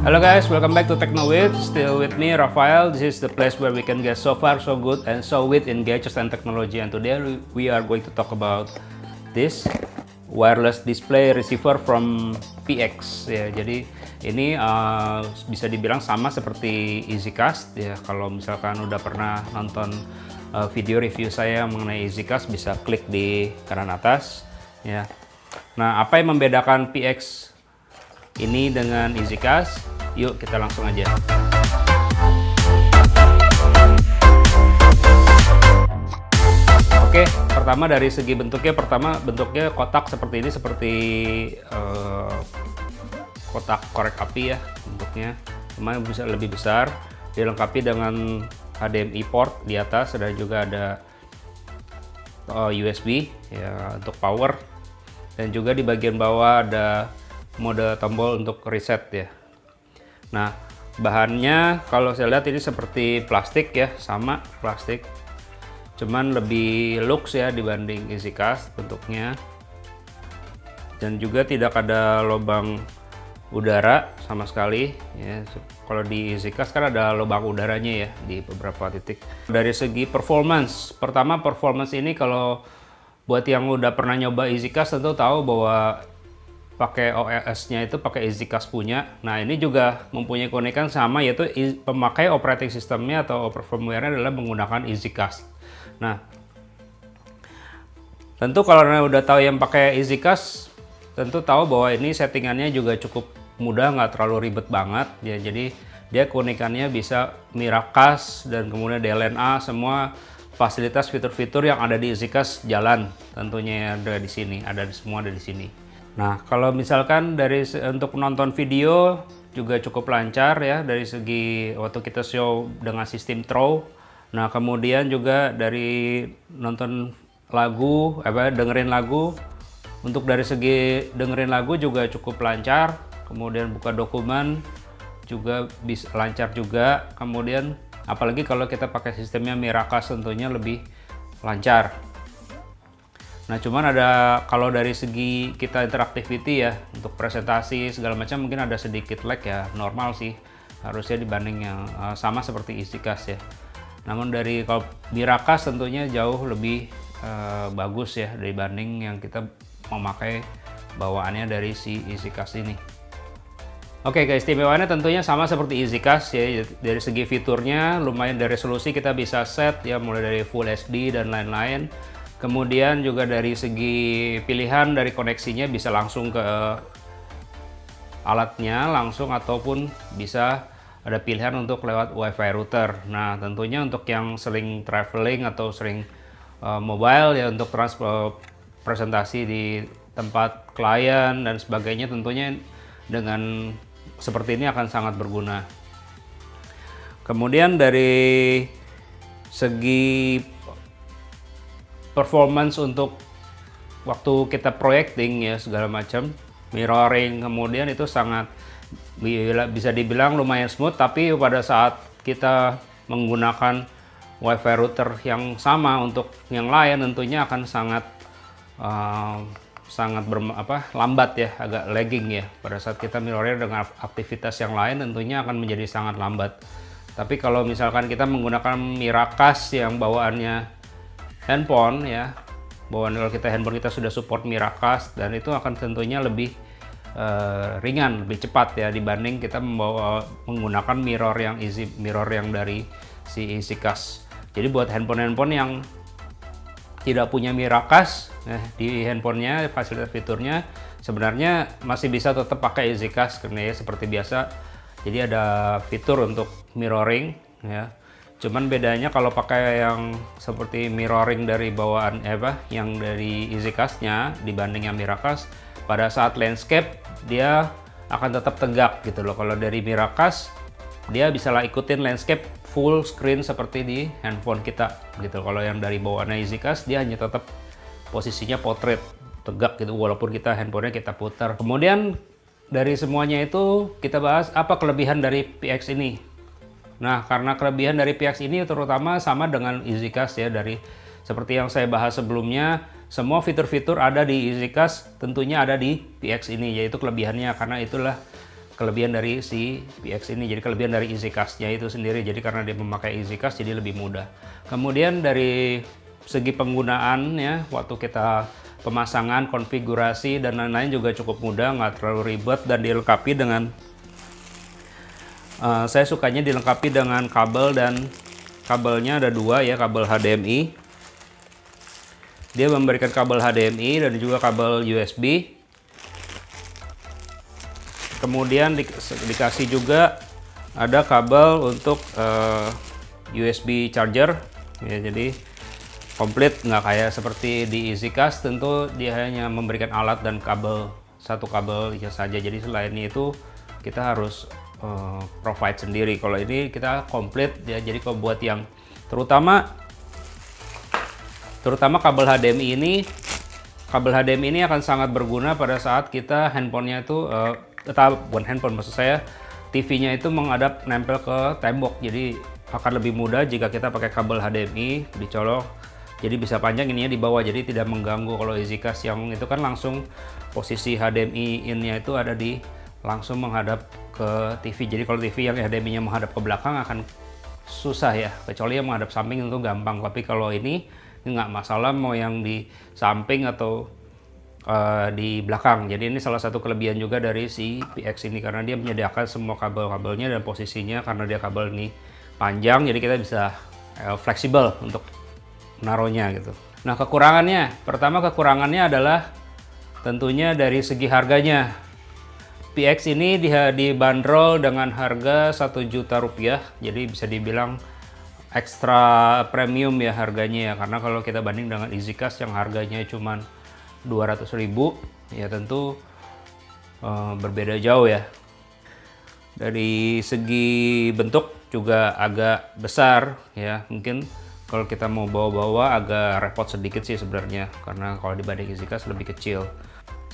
Hello guys, welcome back to TechnoWith. Still with me, Rafael. This is the place where we can get so far, so good, and so with in gadgets and technology. And today we are going to talk about this wireless display receiver from PX. Ya, jadi ini bisa dibilang sama seperti EasyCast. Ya, kalau misalkan udah pernah nonton video review saya mengenai EasyCast, bisa klik di kanan atas. Ya. Nah, apa yang membedakan PX ini dengan EasyCast? Yuk kita langsung aja. Oke, pertama dari segi bentuknya, bentuknya kotak seperti ini, seperti kotak korek api ya bentuknya. Cuma bisa lebih besar, dilengkapi dengan HDMI port di atas, dan juga ada USB ya untuk power, dan juga di bagian bawah ada mode tombol untuk reset ya. Nah, bahannya kalau saya lihat ini seperti plastik ya, sama plastik, cuman lebih luxe ya dibanding EasyCast bentuknya, dan juga tidak ada lubang udara sama sekali ya. Kalau di EasyCast kan ada lubang udaranya ya di beberapa titik. Dari segi performance, pertama performance ini kalau buat yang udah pernah nyoba EasyCast tentu tahu bahwa pakai OS-nya itu pakai EasyCast punya. Nah, ini juga mempunyai keunikan sama, yaitu pemakai operating systemnya atau firmware-nya adalah menggunakan EasyCast. Nah, tentu kalau udah tahu yang pakai EasyCast, tentu tahu bahwa ini settingannya juga cukup mudah, nggak terlalu ribet banget ya. Jadi dia keunikannya bisa Miracast dan kemudian DLNA, semua fasilitas fitur-fitur yang ada di EasyCast jalan tentunya ada di sini, semua ada di sini. Nah, kalau misalkan untuk menonton video juga cukup lancar ya dari segi waktu kita show dengan sistem throw. Nah, kemudian juga dari nonton lagu, dengerin lagu, untuk dari segi dengerin lagu juga cukup lancar. Kemudian buka dokumen juga bisa lancar juga. Kemudian apalagi kalau kita pakai sistemnya Miracast tentunya lebih lancar. Nah, cuman kalau dari segi kita interactivity ya, untuk presentasi segala macam mungkin ada sedikit lag ya, normal sih harusnya dibanding yang sama seperti EasyCast ya. Namun kalau Miracast tentunya jauh lebih bagus ya dibanding yang kita memakai bawaannya dari si EasyCast ini. Oke, keistimewaannya tentunya sama seperti EasyCast ya. Dari segi fiturnya lumayan, dari resolusi kita bisa set ya, mulai dari Full HD dan lain-lain. Kemudian juga dari segi pilihan dari koneksinya bisa langsung ke alatnya langsung, ataupun bisa ada pilihan untuk lewat WiFi router. Nah, tentunya untuk yang sering traveling atau sering mobile ya, untuk presentasi di tempat klien dan sebagainya, tentunya dengan seperti ini akan sangat berguna. Kemudian dari segi performance untuk waktu kita projecting ya segala macam, mirroring, kemudian itu sangat bisa dibilang lumayan smooth. Tapi pada saat kita menggunakan WiFi router yang sama untuk yang lain, tentunya akan sangat lambat ya, agak lagging ya. Pada saat kita mirroring dengan aktivitas yang lain tentunya akan menjadi sangat lambat. Tapi kalau misalkan kita menggunakan Miracast yang bawaannya handphone ya, kalau handphone kita sudah support Miracast, dan itu akan tentunya lebih ringan, lebih cepat ya dibanding kita menggunakan mirror yang dari si EasyCast. Jadi buat handphone yang tidak punya Miracast di handphonenya, fasilitas fiturnya sebenarnya masih bisa tetap pakai EasyCast karena ya seperti biasa. Jadi ada fitur untuk mirroring ya. Cuman bedanya kalau pakai yang seperti mirroring dari bawaan yang dari EasyCast-nya dibanding yang Miracast, pada saat landscape dia akan tetap tegak gitu loh. Kalau dari Miracast dia bisa ikutin landscape full screen seperti di handphone kita gitu. Kalau yang dari bawaan EasyCast dia hanya tetap posisinya portrait, tegak gitu walaupun handphonenya kita putar. Kemudian dari semuanya itu kita bahas apa kelebihan dari PX ini. Nah, karena kelebihan dari PX ini terutama sama dengan EasyCast ya, seperti yang saya bahas sebelumnya, semua fitur-fitur ada di EasyCast tentunya ada di PX ini, yaitu kelebihannya, karena itulah kelebihan dari si PX ini. Jadi kelebihan dari EasyCast-nya itu sendiri. Jadi karena dia memakai EasyCast jadi lebih mudah. Kemudian dari segi penggunaannya, waktu kita pemasangan, konfigurasi dan lain-lain juga cukup mudah, nggak terlalu ribet, dan dilengkapi dengan saya sukanya dilengkapi dengan kabel, dan kabelnya ada dua ya, kabel HDMI. Dia memberikan kabel HDMI dan juga kabel USB. Kemudian dikasih juga ada kabel untuk USB charger ya, jadi komplit, nggak kayak seperti di EasyCast. Tentu dia hanya memberikan alat dan kabel, satu kabel saja. Jadi selain itu kita harus provide sendiri. Kalau ini kita komplit ya. Jadi kalau buat yang terutama kabel HDMI ini akan sangat berguna pada saat kita handphonenya itu bukan handphone, maksud saya TV-nya itu menghadap nempel ke tembok. Jadi akan lebih mudah jika kita pakai kabel HDMI dicolok, jadi bisa panjang ininya di bawah, jadi tidak mengganggu. Kalau EasyCast yang itu kan langsung posisi HDMI in-nya itu ada di langsung menghadap ke TV. Jadi kalau TV yang HDMI-nya menghadap ke belakang akan susah ya, kecuali yang menghadap samping itu gampang. Tapi kalau ini nggak masalah mau yang di samping atau di belakang. Jadi ini salah satu kelebihan juga dari si PX ini, karena dia menyediakan semua kabel-kabelnya dan posisinya, karena dia kabel ini panjang jadi kita bisa fleksibel untuk menaruhnya gitu. Nah, pertama kekurangannya adalah tentunya dari segi harganya. PX ini dibanderol dengan harga Rp1.000.000, jadi bisa dibilang ekstra premium ya harganya ya, karena kalau kita banding dengan EasyCast yang harganya cuman 200.000 ya, tentu berbeda jauh ya. Dari segi bentuk juga agak besar ya, mungkin kalau kita mau bawa-bawa agak repot sedikit sih sebenarnya, karena kalau dibanding EasyCast lebih kecil.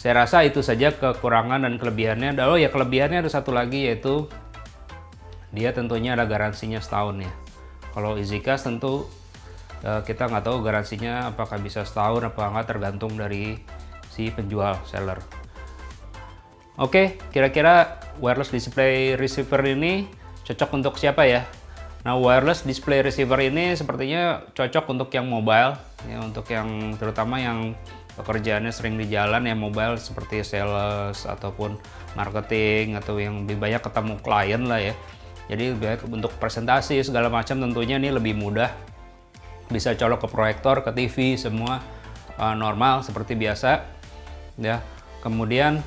Saya rasa itu saja kekurangan dan kelebihannya. Oh ya, kelebihannya ada satu lagi, yaitu dia tentunya ada garansinya setahun ya. Kalau EasyCast tentu kita nggak tahu garansinya apakah bisa setahun apa nggak, tergantung dari si penjual seller. Oke, kira-kira wireless display receiver ini cocok untuk siapa ya? Nah, wireless display receiver ini sepertinya cocok untuk yang mobile ya, untuk yang terutama yang pekerjaannya sering di jalan ya, mobile seperti sales ataupun marketing atau yang lebih banyak ketemu klien lah ya. Jadi lebih baik untuk presentasi segala macam, tentunya ini lebih mudah. Bisa colok ke proyektor, ke TV, semua normal seperti biasa ya. Kemudian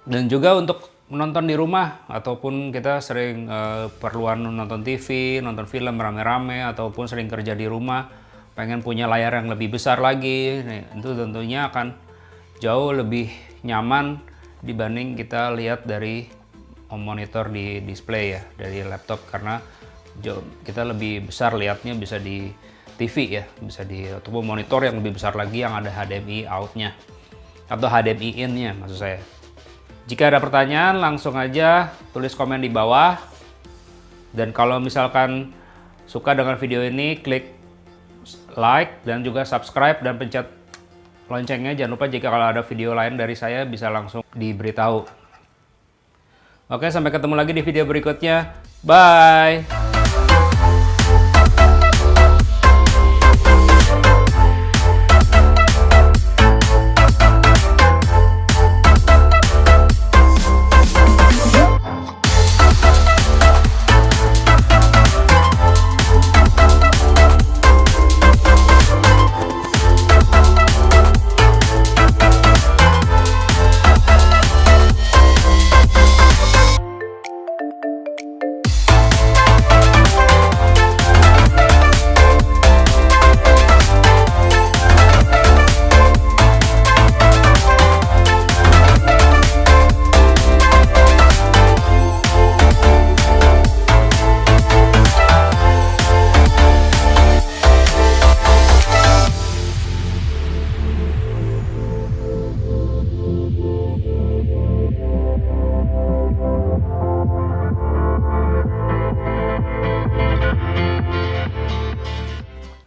dan juga untuk menonton di rumah, ataupun kita sering perluan nonton TV, nonton film rame-rame, ataupun sering kerja di rumah pengen punya layar yang lebih besar lagi, nih, itu tentunya akan jauh lebih nyaman dibanding kita lihat dari monitor di display ya, dari laptop, karena kita lebih besar lihatnya bisa di TV ya, bisa di ataupun monitor yang lebih besar lagi yang ada HDMI out-nya atau HDMI in-nya maksud saya. Jika ada pertanyaan langsung aja tulis komen di bawah, dan kalau misalkan suka dengan video ini klik like dan juga subscribe dan pencet loncengnya. Jangan lupa jika kalau ada video lain dari saya bisa langsung diberitahu. Oke, sampai ketemu lagi di video berikutnya. Bye!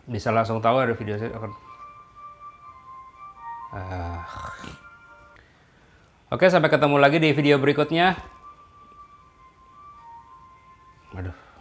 Bisa langsung tahu ada video saya akan. Oke, sampai ketemu lagi di video berikutnya. Aduh.